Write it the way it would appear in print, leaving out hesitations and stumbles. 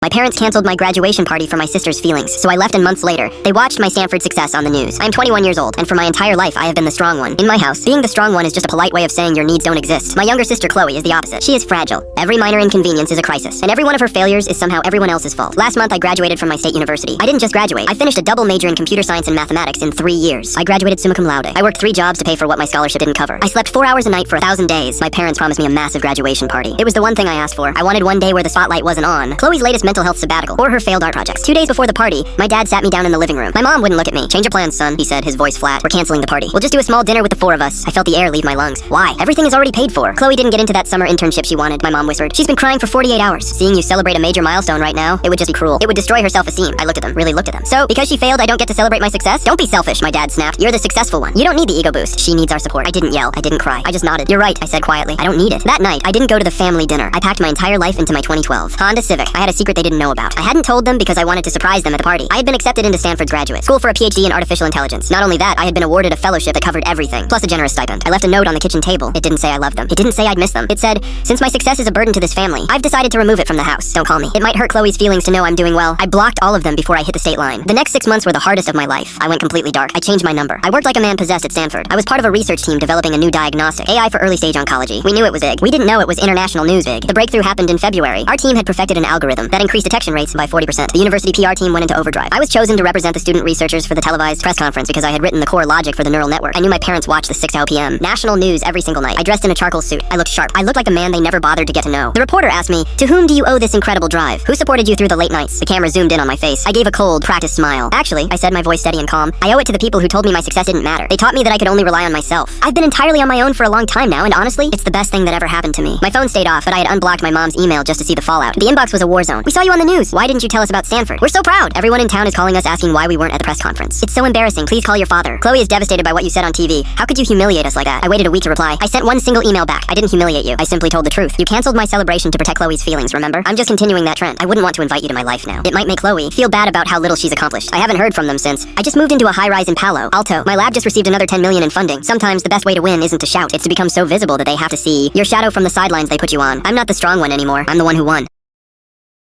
My parents canceled my graduation party for my sister's feelings, so I left, and months later, they watched my Stanford success on the news. I am 21 years old, and for my entire life I have been the strong one. In my house, being the strong one is just a polite way of saying your needs don't exist. My younger sister Chloe is the opposite. She is fragile. Every minor inconvenience is a crisis, and every one of her failures is somehow everyone else's fault. Last month I graduated from my state university. I didn't just graduate, I finished a double major in computer science and mathematics in 3 years. I graduated summa cum laude. I worked 3 jobs to pay for what my scholarship didn't cover. I slept 4 hours a night for 1,000 days. My parents promised me a massive graduation party. It was the one thing I asked for. I wanted one day where the spotlight wasn't on Chloe's latest mental health sabbatical, or her failed art projects. 2 days before the party, my dad sat me down in the living room. My mom wouldn't look at me. "Change your plans, son," he said, his voice flat. "We're canceling the party. We'll just do a small dinner with the 4 of us." I felt the air leave my lungs. Why? Everything is already paid for. Chloe didn't get into that summer internship she wanted, my mom whispered. "She's been crying for 48 hours. Seeing you celebrate a major milestone right now, it would just be cruel. It would destroy her self-esteem." I looked at them, really looked at them. "So, because she failed, I don't get to celebrate my success? Don't be selfish," my dad snapped. "You're the successful one. You don't need the ego boost. She needs our support." I didn't yell. I didn't cry. I just nodded. "You're right," I said quietly. "I don't need it." That night, I didn't go to the family dinner. I packed my entire life into my 2012 Honda Civic. I had a secret they didn't know about. I hadn't told them because I wanted to surprise them at the party. I had been accepted into Stanford's graduate school for a PhD in artificial intelligence. Not only that, I had been awarded a fellowship that covered everything, plus a generous stipend. I left a note on the kitchen table. It didn't say I loved them. It didn't say I'd miss them. It said, "Since my success is a burden to this family, I've decided to remove it from the house. Don't call me. It might hurt Chloe's feelings to know I'm doing well." I blocked all of them before I hit the state line. The next 6 months were the hardest of my life. I went completely dark. I changed my number. I worked like a man possessed at Stanford. I was part of a research team developing a new diagnostic, AI for early stage oncology. We knew it was big. We didn't know it was international news big. The breakthrough happened in February. Our team had perfected an algorithm that increased detection rates by 40%. The university PR team went into overdrive. I was chosen to represent the student researchers for the televised press conference because I had written the core logic for the neural network. I knew my parents watched the 6 p.m. national news every single night. I dressed in a charcoal suit. I looked sharp. I looked like the man they never bothered to get to know. The reporter asked me, "To whom do you owe this incredible drive? Who supported you through the late nights?" The camera zoomed in on my face. I gave a cold, practiced smile. "Actually," I said, my voice steady and calm, "I owe it to the people who told me my success didn't matter. They taught me that I could only rely on myself. I've been entirely on my own for a long time now, and honestly, it's the best thing that ever happened to me." My phone stayed off, but I had unblocked my mom's email just to see the fallout. The inbox was a war zone. "We saw you on the news. Why didn't you tell us about Stanford? We're so proud. Everyone in town is calling us asking why we weren't at the press conference. It's so embarrassing. Please call your father. Chloe is devastated by what you said on TV. How could you humiliate us like that?" I waited a week to reply. I sent one single email back. "I didn't humiliate you. I simply told the truth. You canceled my celebration to protect Chloe's feelings, remember? I'm just continuing that trend. I wouldn't want to invite you to my life now. It might make Chloe feel bad about how little she's accomplished." I haven't heard from them since. I just moved into a high-rise in Palo Alto. My lab just received another 10 million in funding. Sometimes the best way to win isn't to shout. It's to become so visible that they have to see your shadow from the sidelines they put you on. I'm not the strong one anymore. I'm the one who won.